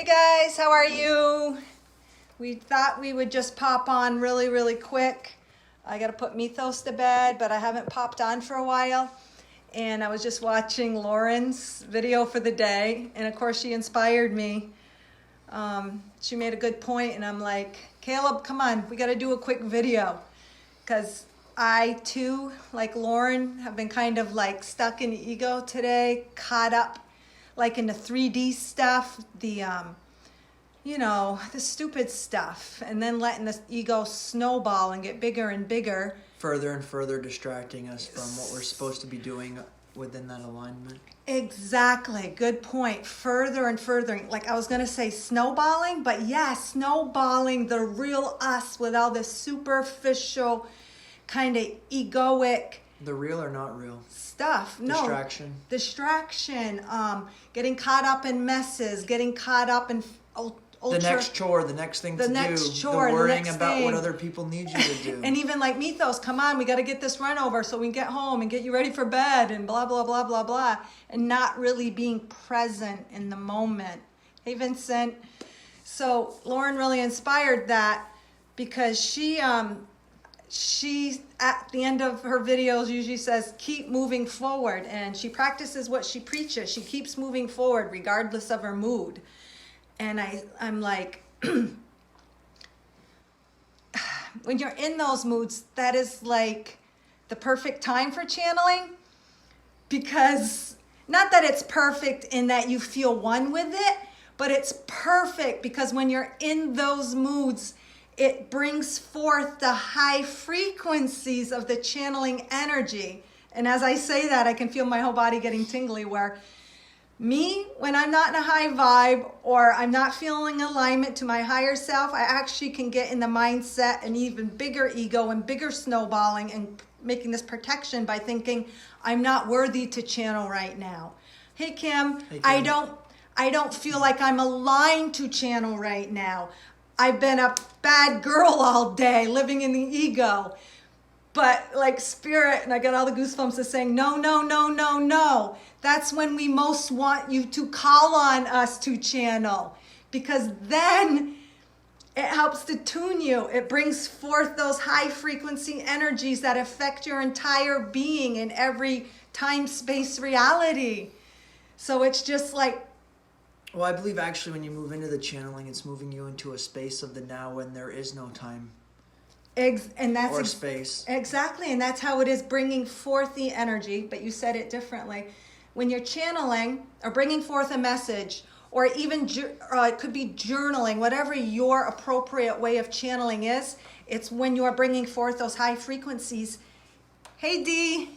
Hey guys, how are you? We thought we would just pop on really quick. I got to put Mythos to bed, but I haven't popped on for a while. And I was just watching Lauren's video for the day. And of course, she inspired me. She made a good point, and I'm like, Caleb, come on, we got to do a quick video. Because I too, like Lauren, have been kind of like stuck in ego today, caught up like in the 3D stuff, the stupid stuff, and then letting this ego snowball and get bigger and bigger. Further and further distracting us from what we're supposed to be doing within that alignment. Exactly. Good point. Further and furthering. Like I was going to say snowballing, but yeah, snowballing the real us with all this superficial kind of egoic. The real or not real? Stuff. No. Distraction. Getting caught up in messes, getting caught up in the next chore, the next thing to do, the worrying about what other people need you to do. And even like Mythos, come on, we got to get this run over so we can get home and get you ready for bed and blah, blah, blah, blah, blah. And not really being present in the moment. Hey, Vincent. So Lauren really inspired that because she at the end of her videos usually says, keep moving forward. And she practices what she preaches. She keeps moving forward regardless of her mood. And I'm like, when you're in those moods, that is like the perfect time for channeling. Because not that it's perfect in that you feel one with it, but it's perfect because when you're in those moods, it brings forth the high frequencies of the channeling energy. And as I say that, I can feel my whole body getting tingly where me, when I'm not in a high vibe or I'm not feeling alignment to my higher self, I actually can get in the mindset and even bigger ego and bigger snowballing and making this protection by thinking I'm not worthy to channel right now. Hey Kim, I don't feel like I'm aligned to channel right now. I've been a bad girl all day, living in the ego. But like spirit, and I got all the goosebumps of saying, no. That's when we most want you to call on us to channel. Because then it helps to tune you. It brings forth those high frequency energies that affect your entire being in every time, space, reality. So it's just like, well, I believe actually when you move into the channeling, it's moving you into a space of the now when there is no time. Or space. Exactly, and that's how it is bringing forth the energy, but you said it differently. When you're channeling or bringing forth a message, or even it could be journaling, whatever your appropriate way of channeling is, it's when you're bringing forth those high frequencies. Hey, Dee,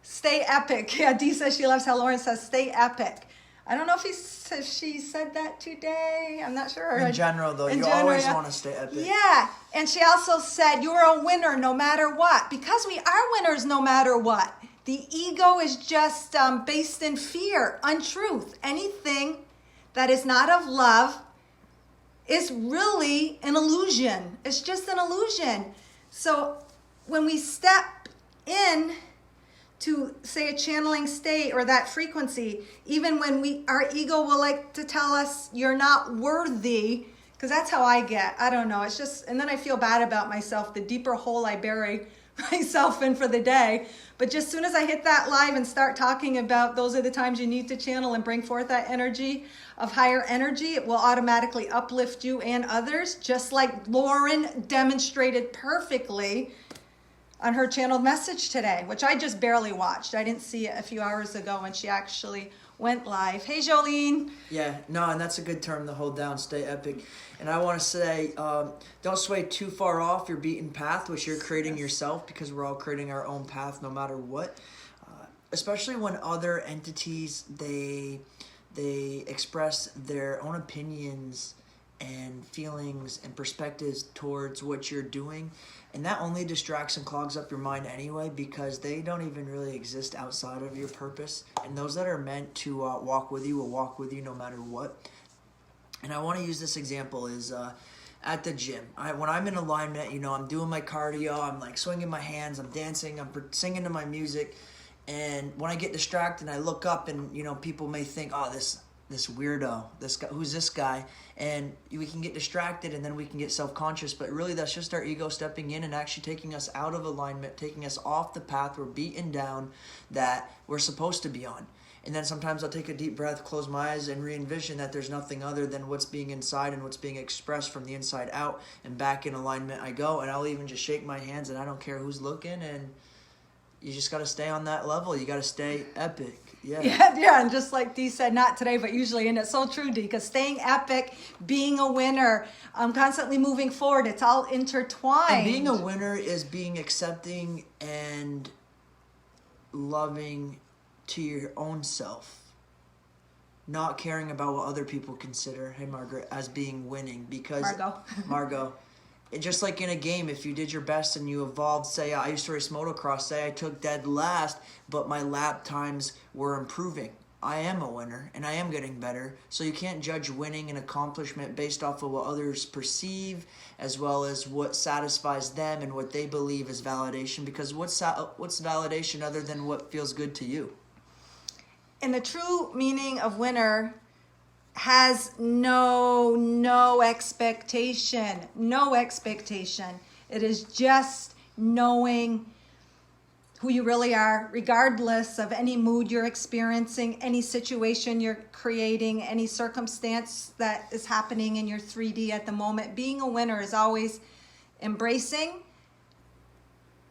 stay epic. Yeah, Dee says she loves how Lauren says stay epic. I don't know if she said that today. I'm not sure. In general, though, you always want to stay epic. Yeah, and she also said you're a winner no matter what. Because we are winners no matter what. The ego is just based in fear, untruth. Anything that is not of love is really an illusion. It's just an illusion. So when we step in to say a channeling state or that frequency, even when our ego will like to tell us you're not worthy, because that's how I get. I don't know. It's just, and then I feel bad about myself, the deeper hole I bury myself in for the day. But just as soon as I hit that live and start talking about those are the times you need to channel and bring forth that energy of higher energy, it will automatically uplift you and others, just like Lauren demonstrated perfectly on her channeled message today, which I just barely watched. I didn't see it a few hours ago when she actually went live. Hey, Jolene. Yeah, no, and that's a good term to hold down, stay epic. And I want to say, don't sway too far off your beaten path, which you're creating yourself, because we're all creating our own path no matter what. Especially when other entities, they express their own opinions and feelings and perspectives towards what you're doing. And that only distracts and clogs up your mind anyway, because they don't even really exist outside of your purpose. And those that are meant to walk with you will walk with you no matter what. And I want to use this example is at the gym. When I'm in alignment, I'm doing my cardio, I'm like swinging my hands, I'm dancing, I'm singing to my music. And when I get distracted and I look up and, people may think, oh, this this weirdo, this guy, who's this guy? And we can get distracted and then we can get self-conscious, but really that's just our ego stepping in and actually taking us out of alignment, taking us off the path we're beaten down that we're supposed to be on. And then sometimes I'll take a deep breath, close my eyes, and re-envision that there's nothing other than what's being inside and what's being expressed from the inside out, and back in alignment I go. And I'll even just shake my hands, and I don't care who's looking, and you just got to stay on that level. You got to stay epic. Yeah, and just like Dee said, not today, but usually, and it's so true, Dee, because staying epic, being a winner, constantly moving forward, it's all intertwined. And being a winner is being accepting and loving to your own self, not caring about what other people consider, hey Margaret, as being winning. Because Margot, just like in a game, if you did your best and you evolved, say I used to race motocross, say I took dead last, but my lap times were improving, I am a winner and I am getting better. So you can't judge winning and accomplishment based off of what others perceive, as well as what satisfies them and what they believe is validation, because what's validation other than what feels good to you? And the true meaning of winner has no expectation. No expectation. It is just knowing who you really are, regardless of any mood you're experiencing, any situation you're creating, any circumstance that is happening in your 3D at the moment. Being a winner is always embracing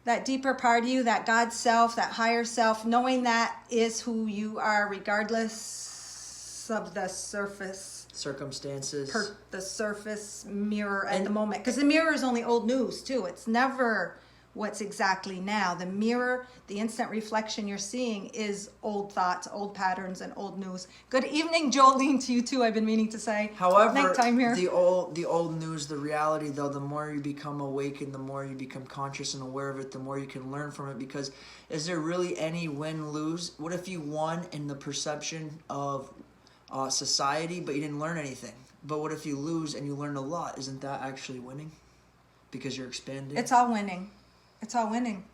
that deeper part of you, that God self, that higher self, knowing that is who you are, regardless of the surface circumstances, the surface mirror at the moment. Because the mirror is only old news too. It's never what's exactly now. The mirror, the instant reflection you're seeing is old thoughts, old patterns, and old news. Good evening, Jolene, to you too. I've been meaning to say. However, nighttime here. the old news, the reality though, the more you become awakened, the more you become conscious and aware of it, the more you can learn from it. Because is there really any win-lose? What if you won in the perception of society, but you didn't learn anything? But what if you lose and you learn a lot? Isn't that actually winning? Because you're expanding. It's all winning. It's all winning.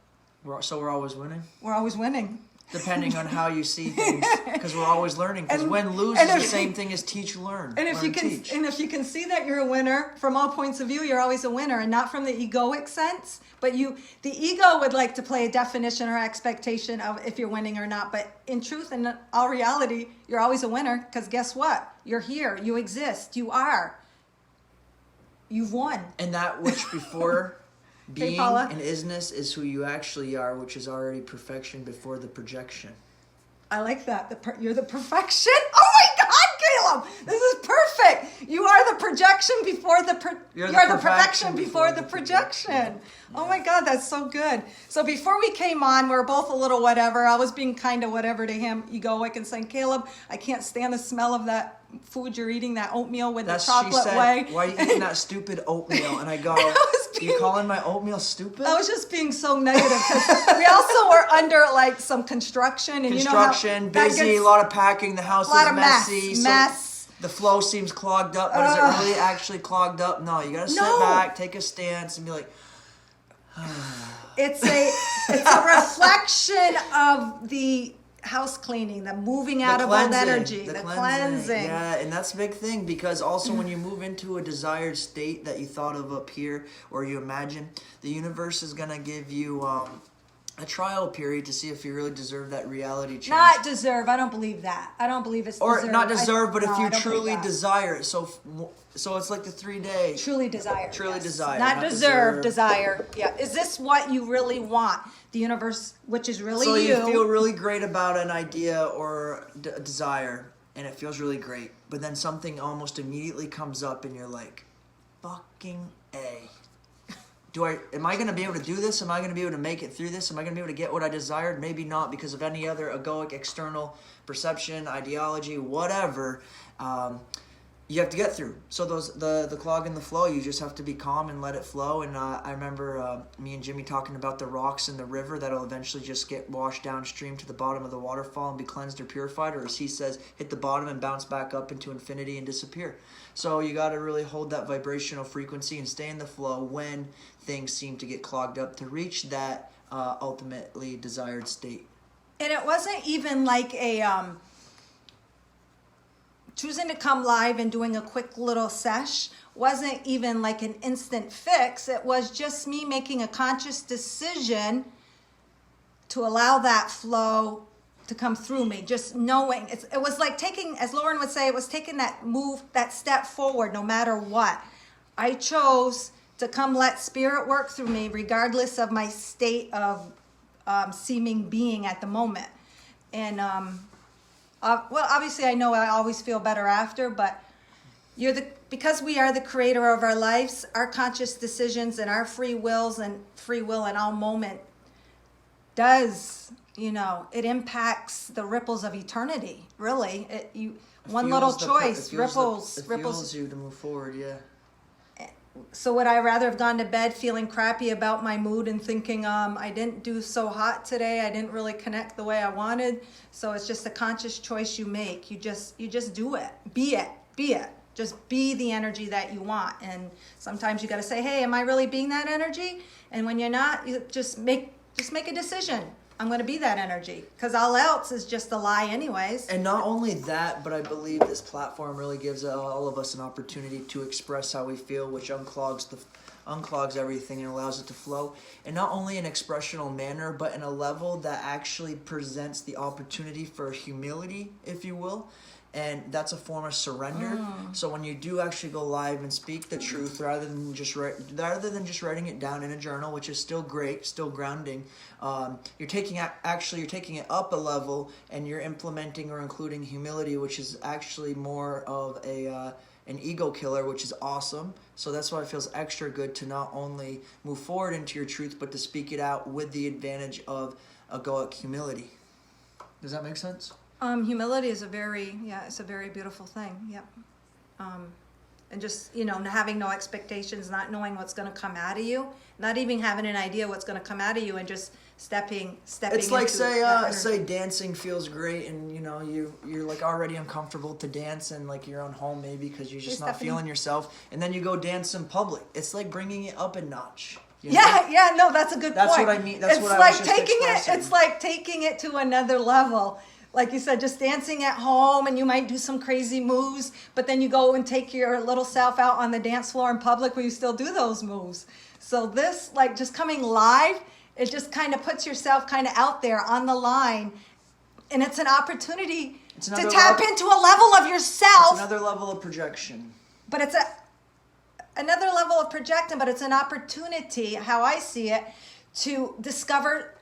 So we're always winning? We're always winning. Depending on how you see things, because we're always learning. Because win-lose is the same thing as teach-learn. And if you can see that you're a winner from all points of view, you're always a winner, and not from the egoic sense. But the ego would like to play a definition or expectation of if you're winning or not. But in truth and all reality, you're always a winner. Because guess what? You're here. You exist. You are. You've won. And that which before being Paula. and isness is who you actually are, which is already perfection before the projection. I like that. You're the perfection. Oh my God, Caleb! This is perfect. You are the projection before you're the perfection before the projection. Oh my God, that's so good. So before we came on, we were both a little whatever. I was being kind of whatever to him, egoic, and saying, Caleb, I can't stand the smell of that food you're eating, that oatmeal with the chocolate whey. Why are you eating that stupid oatmeal? And I go, you calling my oatmeal stupid? I was just being so negative because we also were under like some construction. And construction, busy, a lot of packing, the house is messy. Mess. So the flow seems clogged up, but is it really actually clogged up? No, you gotta sit back, take a stance, and be like, it's a reflection of the house cleaning, the moving out of old energy, the cleansing. Yeah, and that's a big thing, because also when you move into a desired state that you thought of up here, or you imagine, the universe is going to give you a trial period to see if you really deserve that reality change. Not deserve. I don't believe that. I don't believe it's deserved. Or not deserve, but if you truly desire it. So it's like the 3 day. Truly desire. Truly desire. Not deserve, desire. Yeah. Is this what you really want? The universe, which is really you. So you feel really great about an idea or a desire, and it feels really great. But then something almost immediately comes up, and you're like, fucking A. Am I going to be able to do this? Am I going to be able to make it through this? Am I going to be able to get what I desired? Maybe not, because of any other egoic external perception, ideology, whatever. You have to get through. So the clog and the flow, you just have to be calm and let it flow. And I remember me and Jimmy talking about the rocks in the river that'll eventually just get washed downstream to the bottom of the waterfall and be cleansed or purified, or as he says, hit the bottom and bounce back up into infinity and disappear. So you got to really hold that vibrational frequency and stay in the flow when things seem to get clogged up, to reach that ultimately desired state. And it wasn't even like a choosing to come live and doing a quick little sesh wasn't even like an instant fix. It was just me making a conscious decision to allow that flow to come through me, just knowing. It was like taking, as Lauren would say, it was taking that move, that step forward no matter what. I chose to come let spirit work through me regardless of my state of seeming being at the moment. And well, obviously I know I always feel better after, but because we are the creator of our lives, our conscious decisions and our free will in all moment does, it impacts the ripples of eternity. Really, one little choice ripples. It fuels you to move forward. Yeah. So would I rather have gone to bed feeling crappy about my mood and thinking, I didn't do so hot today, I didn't really connect the way I wanted? So it's just a conscious choice you make. You just do it. Be it. Just be the energy that you want. And sometimes you got to say, hey, am I really being that energy? And when you're not, you just make a decision. I'm going to be that energy, because all else is just a lie anyways. And not only that, but I believe this platform really gives all of us an opportunity to express how we feel, which unclogs everything and allows it to flow. And not only in an expressional manner, but in a level that actually presents the opportunity for humility, if you will. And that's a form of surrender. So when you do actually go live and speak the truth, rather than just writing it down in a journal, which is still great, still grounding, you're taking it up a level, and you're implementing or including humility, which is actually more of an ego killer, which is awesome. So that's why it feels extra good to not only move forward into your truth, but to speak it out with the advantage of egoic humility. Does that make sense? Humility is it's a very beautiful thing. Yep. And just, having no expectations, not knowing what's going to come out of you, not even having an idea what's going to come out of you, and just stepping. It's like say dancing feels great, and you're like already uncomfortable to dance, and like you're on home maybe because you're just not feeling yourself, and then you go dance in public. It's like bringing it up a notch. No, that's a good point. That's what I mean. That's what I was just expressing. It's like taking it to another level. Like you said, just dancing at home, and you might do some crazy moves, but then you go and take your little self out on the dance floor in public where you still do those moves. So this, like just coming live, it just kind of puts yourself kind of out there on the line, and it's an opportunity to tap into a level of yourself. It's another level of projection. But it's another level of projecting, but it's an opportunity, how I see it, to discover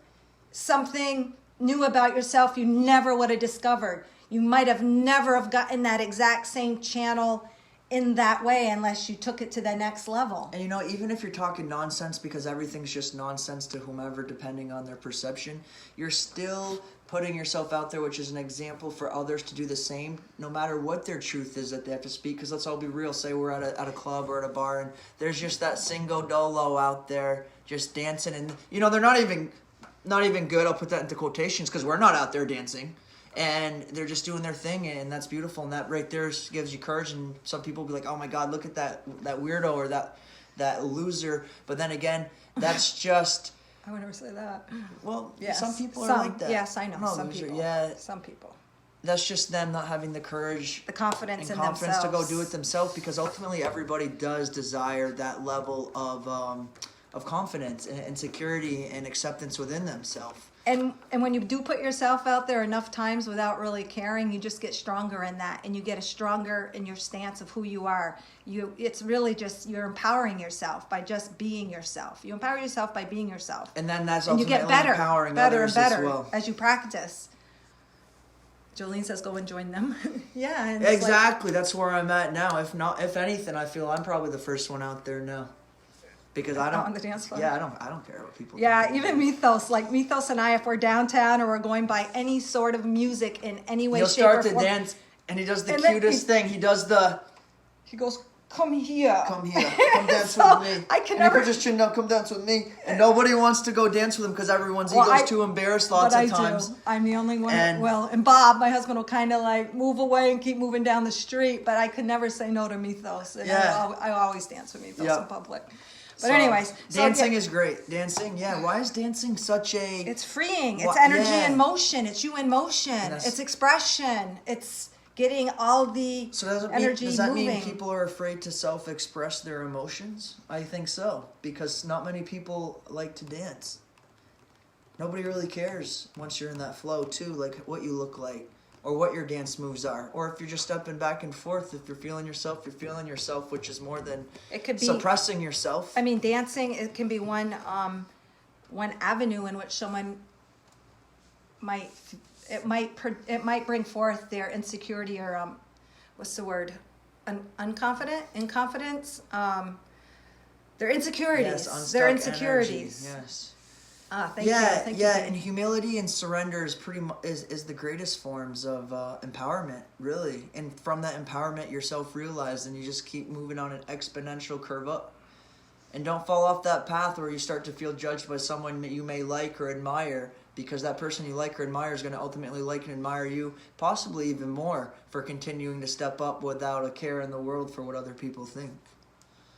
something new about yourself you never would have discovered. You might have never have gotten that exact same channel in that way unless you took it to the next level. And even if you're talking nonsense, because everything's just nonsense to whomever depending on their perception, you're still putting yourself out there, which is an example for others to do the same, no matter what their truth is that they have to speak. Because let's all be real, say we're at a club or at a bar, and there's just that single dolo out there just dancing, and they're not even good, I'll put that into quotations, because we're not out there dancing, and they're just doing their thing, and that's beautiful, and that right there gives you courage. And some people will be like, oh my God, look at that weirdo or that loser. But then again, that's just... I would never say that. Well, yes. Some people are like that. Yes, I know. Some loser. People. Yeah. Some people. That's just them not having the courage, the confidence in themselves to go do it themselves, because ultimately everybody does desire that level of confidence and security and acceptance within themselves. And when you do put yourself out there enough times without really caring, you just get stronger in that, and you get stronger in your stance of who you are. It's really just, you're empowering yourself by just being yourself. You empower yourself by being yourself. And then that's ultimately empowering others and better as well. As you practice. Jolene says go and join them. Yeah. And exactly. That's where I'm at now. If anything, I feel I'm probably the first one out there now. Because I don't on the dance floor. Yeah, I don't care what people. Yeah, even Mythos, like Mythos and I, if we're downtown or we're going by any sort of music in any way, He'll shape, or start to form, dance, and he does the cutest thing. He goes, come here, come dance with me. I can and never he puts his chin down, come dance with me, and nobody wants to go dance with him because everyone's ego's too embarrassed lots of times. Do. I'm the only one. And Bob, my husband, will kind of like move away and keep moving down the street, but I could never say no to Mythos. And I always dance with Mythos in public. But anyways, dancing is great. Dancing, why is dancing such a... It's freeing. It's energy in motion. It's you in motion. It's expression. It's getting all the So does energy that moving. mean people are afraid to self-express their emotions? I think so, because not many people like to dance. Nobody really cares once you're in that flow too, like what you look like or what your dance moves are, or if you're just stepping back and forth. If you're feeling yourself, you're feeling yourself, which is more than It could be suppressing yourself. I mean, dancing, it can be one avenue in which someone might bring forth their insecurity or what's the word, inconfidence, their insecurities, Yes, their unstuck insecurities. energy. Yes. Thank you. Thank you. And humility and surrender is is the greatest forms of empowerment, really. And from that empowerment, you're self-realized, and you just keep moving on an exponential curve up. And don't fall off that path where you start to feel judged by someone that you may like or admire, because that person you like or admire is going to ultimately like and admire you, possibly even more, for continuing to step up without a care in the world for what other people think.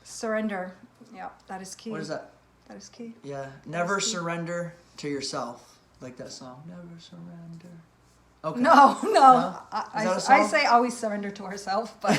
Surrender. Yeah, that is key. What is that? That is key. Yeah, never surrender to yourself. Like that song, Never Surrender. Okay. No. Is that a I song? say always surrender to ourselves, but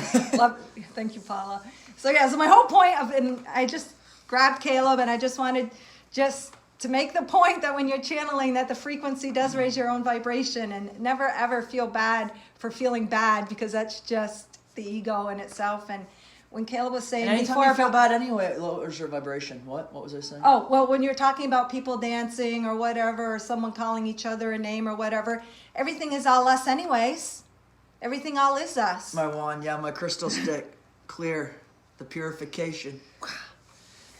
thank you, Paula. So yeah, so my whole point and I just grabbed Caleb, and I just wanted to make the point that when you're channeling, that the frequency does raise your own vibration, and never ever feel bad for feeling bad, because that's just the ego in itself. And when Caleb was saying And anytime before you feel bad anyway, it lowers your vibration. What was I saying? Oh, well, when you're talking about people dancing or whatever, or someone calling each other a name or whatever, everything is all us anyways. Everything all is us. My wand, yeah, my crystal stick. Clear. The purification.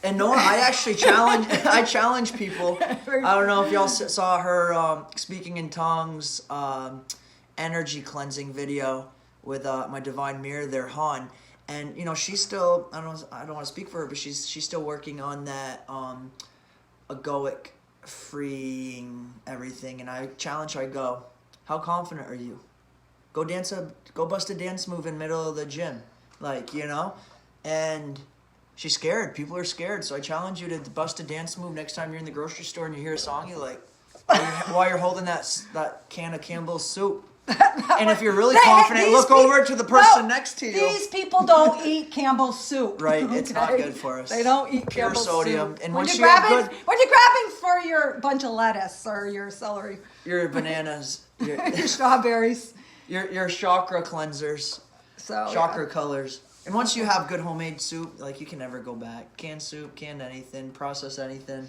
And Nora, I actually challenge people. I don't know if y'all saw her speaking in tongues energy cleansing video with my divine mirror there, Han. And she's still, I don't want to speak for her, but she's still working on that egoic freeing everything. And I challenge her, I go, how confident are you? Go bust a dance move in the middle of the gym. And she's scared. People are scared. So I challenge you to bust a dance move next time you're in the grocery store and you hear a song you like, while you're holding that can of Campbell's soup. And if you're really confident, look over to the person next to you. These people don't eat Campbell's soup. Right, it's not good for us. They don't eat Pure Campbell's sodium. soup. And when once you're you have grabbing, when you're grabbing for your bunch of lettuce or your celery, your bananas, your strawberries, your chakra cleansers, chakra colors. And once you have good homemade soup, you can never go back. Canned soup, canned anything, process anything.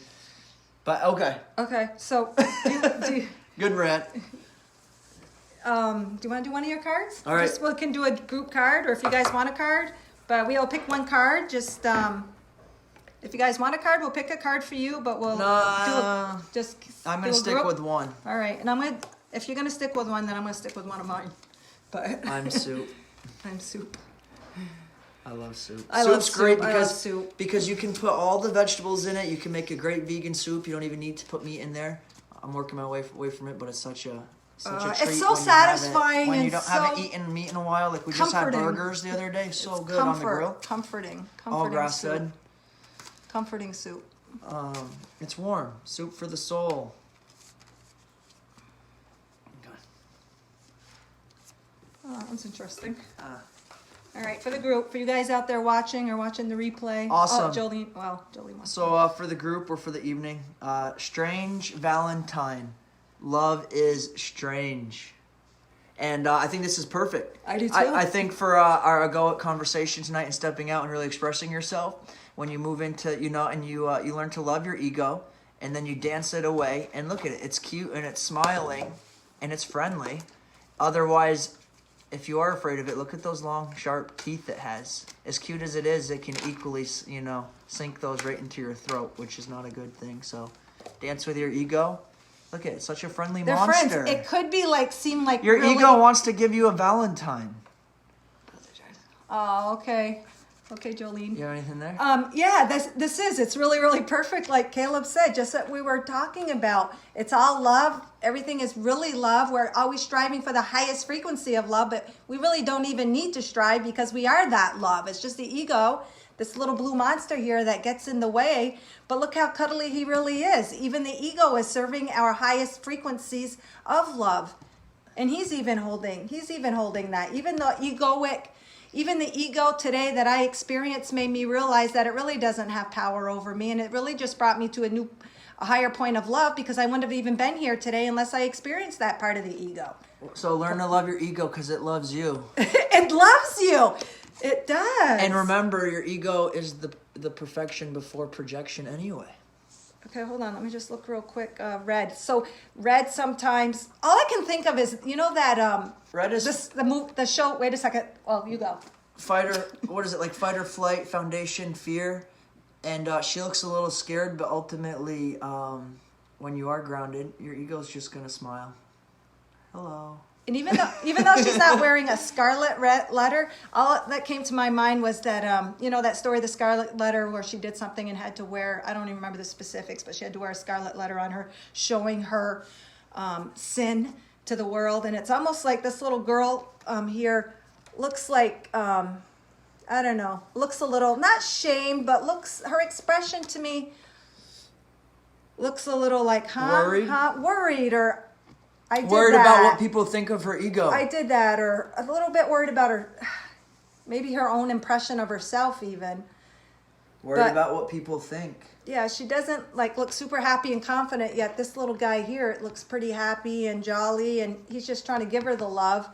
But okay. Okay, so good rant. do you want to do one of your cards? All right. We can do a group card, or if you guys want a card. But we'll pick one card. Just if you guys want a card, we'll pick a card for you. But we'll I'm gonna stick with one. All right, and if you're gonna stick with one, then I'm gonna stick with one of mine. But I'm soup. I'm soup. I love soup. Soup's great I love soup. because you can put all the vegetables in it. You can make a great vegan soup. You don't even need to put meat in there. I'm working my way away from it, but it's such a treat. It's so satisfying when you and haven't eaten meat in a while. Like we just had burgers the other day. So good on the grill. Comforting. All grass fed. Comforting soup. It's warm. Soup for the soul. Okay. Oh, that's interesting. All right, for the group, for you guys out there watching or watching the replay. Awesome. Oh, Jolene wants So for the group or for the evening, Strange Valentine. Love is strange. And I think this is perfect. I do too. I think for our egoic conversation tonight and stepping out and really expressing yourself, when you move into, and you learn to love your ego, and then you dance it away, and look at it. It's cute, and it's smiling, and it's friendly. Otherwise, if you are afraid of it, look at those long, sharp teeth it has. As cute as it is, it can equally, sink those right into your throat, which is not a good thing. So dance with your ego. Look at it. Such a friendly They're monster. friends. It could be seem like your really... ego wants to give you a Valentine. Oh, okay. Okay, Jolene. You have anything there? Yeah, it's really, really perfect. Like Caleb said, just that we were talking about. It's all love. Everything is really love. We're always striving for the highest frequency of love, but we really don't even need to strive because we are that love. It's just the ego, this little blue monster here that gets in the way. But look how cuddly he really is. Even the ego is serving our highest frequencies of love. And he's even holding that. Even the ego today that I experienced made me realize that it really doesn't have power over me. And it really just brought me to a higher point of love, because I wouldn't have even been here today unless I experienced that part of the ego. So learn to love your ego because it loves you. It loves you. It does. And remember, your ego is the perfection before projection anyway. Okay, hold on. Let me just look real quick. Red. So red sometimes. All I can think of is that Red is the show. Wait a second. Well, you go. Fighter. What is it like? Fight or flight, foundation, fear, and she looks a little scared, but ultimately, when you are grounded, your ego's just gonna smile. Hello. And even though she's not wearing a scarlet letter, all that came to my mind was that that story, the scarlet letter, where she did something and had to wear, I don't even remember the specifics, but she had to wear a scarlet letter on her, showing her sin to the world. And it's almost like this little girl here looks like I don't know, looks a little not shamed, but her expression to me looks a little like worried, or I did worried that. about what people think of her ego. I did that, or a little bit worried about her, maybe her own impression of herself even. Worried about what people think. Yeah, she doesn't look super happy and confident, yet this little guy here looks pretty happy and jolly, and he's just trying to give her the love.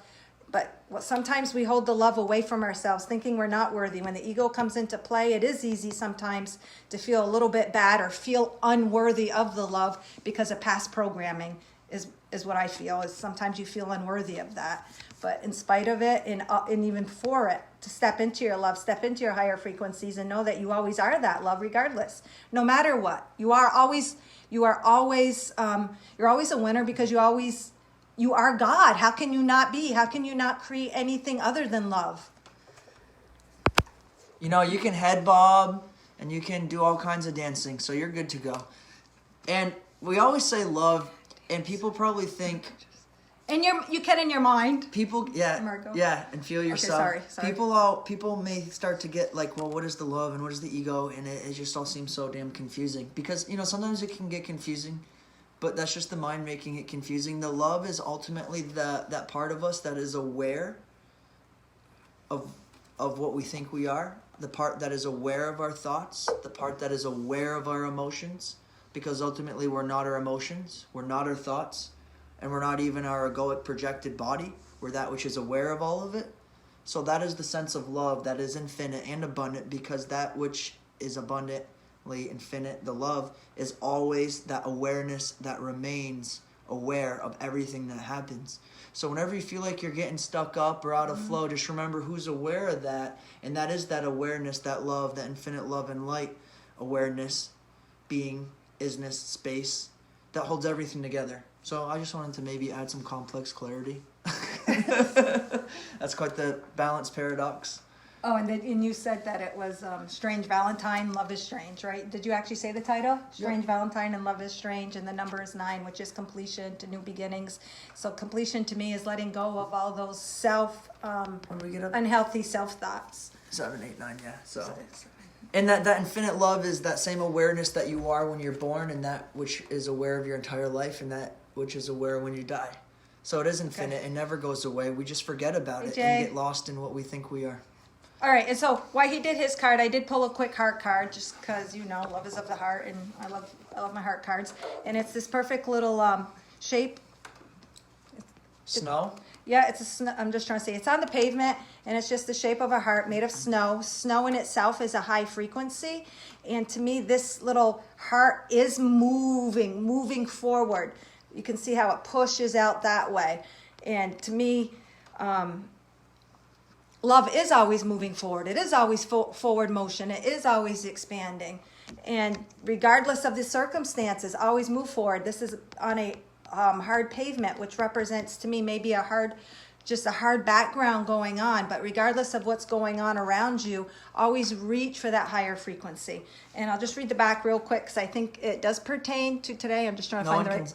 But sometimes we hold the love away from ourselves, thinking we're not worthy. When the ego comes into play, it is easy sometimes to feel a little bit bad or feel unworthy of the love because of past programming. Is what I feel, is sometimes you feel unworthy of that. But in spite of it, and even for it, to step into your love, step into your higher frequencies, and know that you always are that love regardless. No matter what. You are always a winner, because you are God. How can you not be? How can you not create anything other than love? You can head bob and you can do all kinds of dancing, so you're good to go. And we always say love, and people probably think, and you can in your mind. People, and feel yourself. Okay, sorry. People may start to get like, well, what is the love and what is the ego, and it just all seems so damn confusing. Because sometimes it can get confusing, but that's just the mind making it confusing. The love is ultimately that part of us that is aware of what we think we are, the part that is aware of our thoughts, the part that is aware of our emotions. Because ultimately we're not our emotions, we're not our thoughts, and we're not even our egoic projected body. We're that which is aware of all of it. So that is the sense of love that is infinite and abundant, because that which is abundantly infinite, the love, is always that awareness that remains aware of everything that happens. So whenever you feel like you're getting stuck up or out of flow, just remember who's aware of that, and that is that awareness, that love, that infinite love and light awareness, being, isness, space, that holds everything together. So I just wanted to maybe add some complex clarity. That's quite the balance paradox. Oh, and you said that it was Strange Valentine, Love is Strange, right? Did you actually say the title? Strange Valentine and Love is Strange, and the number is 9, which is completion to new beginnings. So completion to me is letting go of all those unhealthy self-thoughts. 7, 8, 9, yeah. So. And that infinite love is that same awareness that you are when you're born, and that which is aware of your entire life, and that which is aware when you die. So it is infinite. Okay. It never goes away. We just forget about it and get lost in what we think we are. All right, and so while he did his card, I did pull a quick heart card, just because love is of the heart, and I love my heart cards. And it's this perfect little shape. Snow? Yeah, I'm just trying to say, it's on the pavement, and it's just the shape of a heart made of snow. Snow in itself is a high frequency, and to me, this little heart is moving forward. You can see how it pushes out that way, and to me, love is always moving forward. It is always forward motion. It is always expanding, and regardless of the circumstances, always move forward. This is on a hard pavement, which represents to me maybe a hard background going on, but regardless of what's going on around you, always reach for that higher frequency. And I'll just read the back real quick, because I think it does pertain to today. I'm just trying to find the right.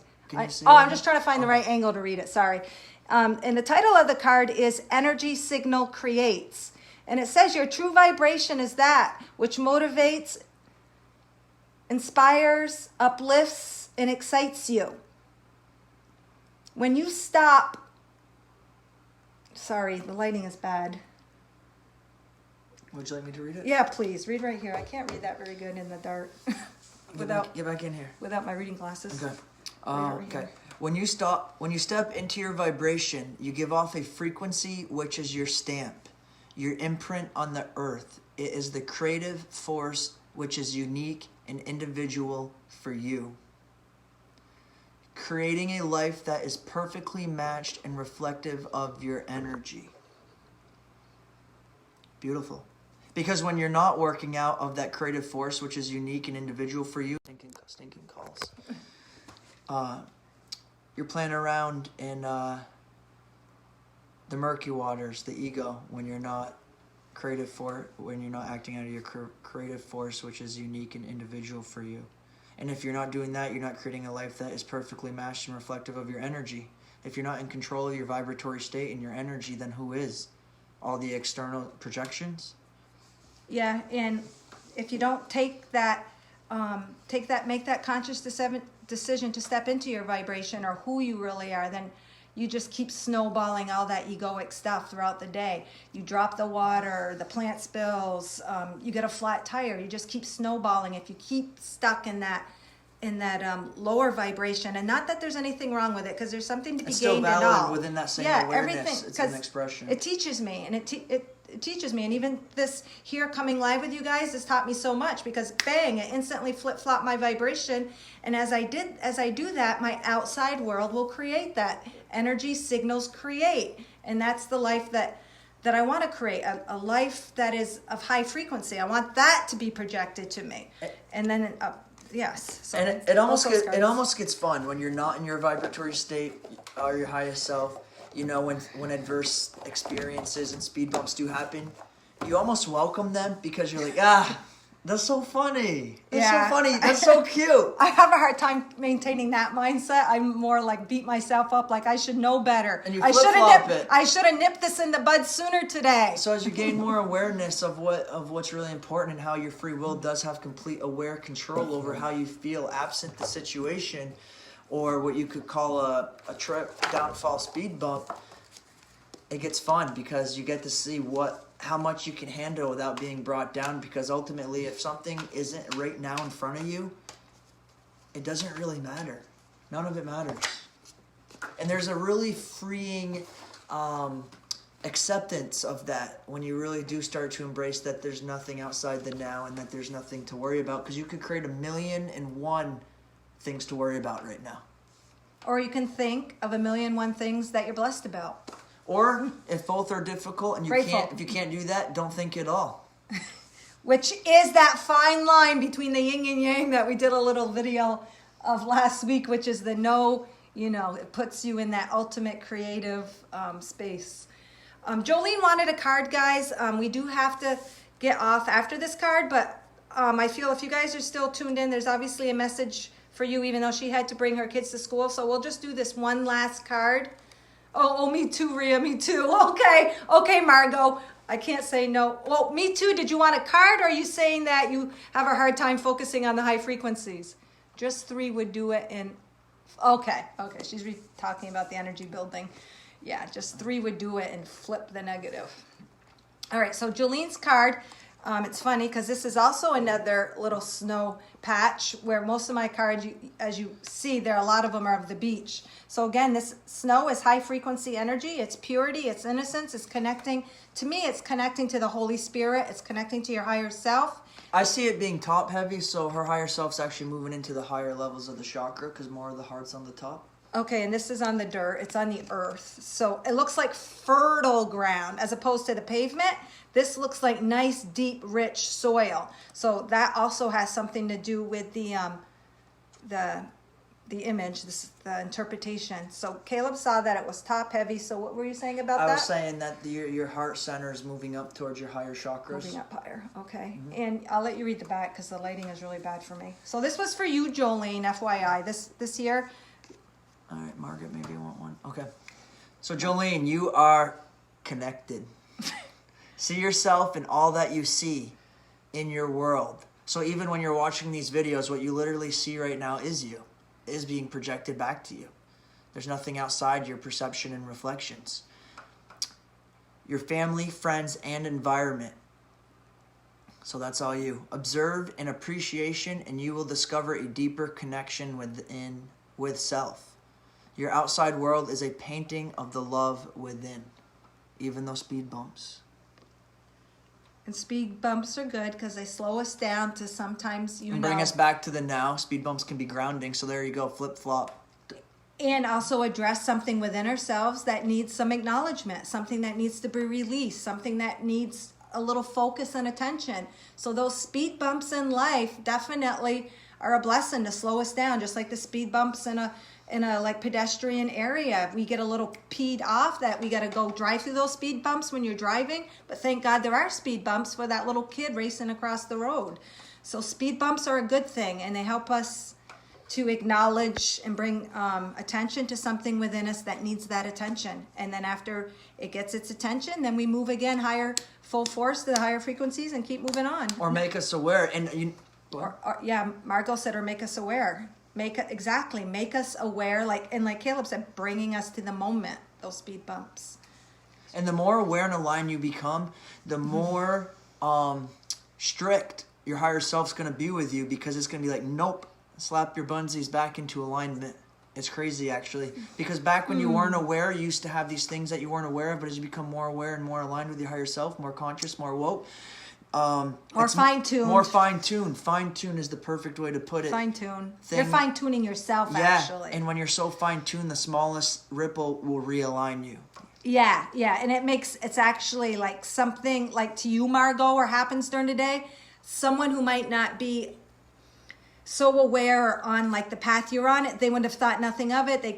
I'm just trying to find the right angle to read it. Sorry. And the title of the card is Energy Signal Creates, and it says your true vibration is that which motivates, inspires, uplifts, and excites you. When you stop Sorry, the lighting is bad. Would you like me to read it? Yeah, please, read right here. I can't read that very good in the dark Get back in here. without my reading glasses. Okay. Right Okay. here. When you step into your vibration, you give off a frequency which is your stamp, your imprint on the earth. It is the creative force which is unique and individual for you. Creating a life that is perfectly matched and reflective of your energy. Beautiful. Because when you're not working out of that creative force, which is unique and individual for you, stinking calls. You're playing around in the murky waters, the ego, when you're not when you're not acting out of your creative force, which is unique and individual for you. And if you're not doing that, you're not creating a life that is perfectly matched and reflective of your energy. If you're not in control of your vibratory state and your energy, then who is? All the external projections? Yeah, and if you don't make that conscious decision to step into your vibration or who you really are, then you just keep snowballing all that egoic stuff throughout the day. You drop the water, the plant spills, you get a flat tire. You just keep snowballing if you keep stuck in that lower vibration. And not that there's anything wrong with it, because there's something to be gained in all. It's still valid within that same awareness. Everything, it's an expression. It teaches me, and it teaches me, and even this here coming live with you guys has taught me so much, because bang, it instantly flip-flopped my vibration. And as I do that, my outside world will create that. Energy signals create, and that's the life that I want to create, a life that is of high frequency. I want that to be projected to me. And then yes. So and it almost gets fun when you're not in your vibratory state or your highest self. You know, when adverse experiences and speed bumps do happen, you almost welcome them, because you're like, that's so funny. That's so funny. That's so cute. I have a hard time maintaining that mindset. I'm more like beat myself up, like I should know better. And you flip-flop it. I should have nipped this in the bud sooner today. So as you gain more awareness of what's really important, and how your free will does have complete aware control over how you feel absent the situation, or what you could call a trip, downfall, speed bump, it gets fun, because you get to see how much you can handle without being brought down. Because ultimately, if something isn't right now in front of you, it doesn't really matter. None of it matters. And there's a really freeing acceptance of that when you really do start to embrace that there's nothing outside the now, and that there's nothing to worry about, because you could create 1,000,001 things to worry about right now. Or you can think of 1,000,001 things that you're blessed about. Or if both are difficult and Grateful. if you can't do that, don't think at all. Which is that fine line between the yin and yang that we did a little video of last week, which is the no, it puts you in that ultimate creative space. Jolene wanted a card, guys. We do have to get off after this card, but I feel if you guys are still tuned in, there's obviously a message for you, even though she had to bring her kids to school. So we'll just do this one last card. Oh, me too, Ria, me too. Okay, Margot. I can't say no. Well, me too. Did you want a card, or are you saying that you have a hard time focusing on the high frequencies? Just 3 would do it. Okay. She's talking about the energy building. Yeah, just 3 would do it and flip the negative. All right, so Jolene's card. It's funny because this is also another little snow patch, where most of my cards, as you see, a lot of them are of the beach. So again, this snow is high frequency energy. It's purity, it's innocence, it's connecting. To me, it's connecting to the Holy Spirit. It's connecting to your higher self. I see it being top heavy, so her higher self's actually moving into the higher levels of the chakra, because more of the heart's on the top. Okay, and this is on the dirt. It's on the earth. So it looks like fertile ground as opposed to the pavement. This looks like nice, deep, rich soil. So that also has something to do with the image, the interpretation. So Caleb saw that it was top heavy. So what were you saying about that? I was saying that your heart center is moving up towards your higher chakras. Moving up higher, okay. Mm-hmm. And I'll let you read the back because the lighting is really bad for me. So this was for you, Jolene, FYI. This here. All right, Margaret, maybe you want one. Okay. So Jolene, you are connected. See yourself in all that you see in your world. So even when you're watching these videos, what you literally see right now is you. Is being projected back to you. There's nothing outside your perception and reflections. your family, friends, and environment. So that's all you. Observe and appreciation, and you will discover a deeper connection with self. Your outside world is a painting of the love within, even those speed bumps. And speed bumps are good because they slow us down to sometimes, and bring us back to the now. Speed bumps can be grounding, so there you go, flip-flop. And also address something within ourselves that needs some acknowledgement, something that needs to be released, something that needs a little focus and attention. So those speed bumps in life definitely are a blessing to slow us down, just like the speed bumps in a like pedestrian area. We get a little peed off that we got to go drive through those speed bumps when you're driving, but thank God there are speed bumps for that little kid racing across the road. So speed bumps are a good thing, and they help us to acknowledge and bring attention to something within us that needs that attention. And then after it gets its attention, then we move again higher, full force to the higher frequencies and keep moving on. Or make us aware. And yeah, Margot said, or make us aware. Make us aware, like Caleb said, bringing us to the moment, those speed bumps. And the more aware and aligned you become, the more strict your higher self's going to be with you, because it's going to be like, nope, slap your bunsies back into alignment. It's crazy, actually. Because back when you weren't aware, you used to have these things that you weren't aware of, but as you become more aware and more aligned with your higher self, more conscious, more woke, more fine-tuned. More fine-tuned. Fine-tuned is the perfect way to put it. Fine-tune. You're fine-tuning yourself, actually. And when you're so fine-tuned, the smallest ripple will realign you. Yeah. And it's actually like something like to you, Margot, or happens during the day. Someone who might not be so aware on like the path you're on, they would have thought nothing of it. They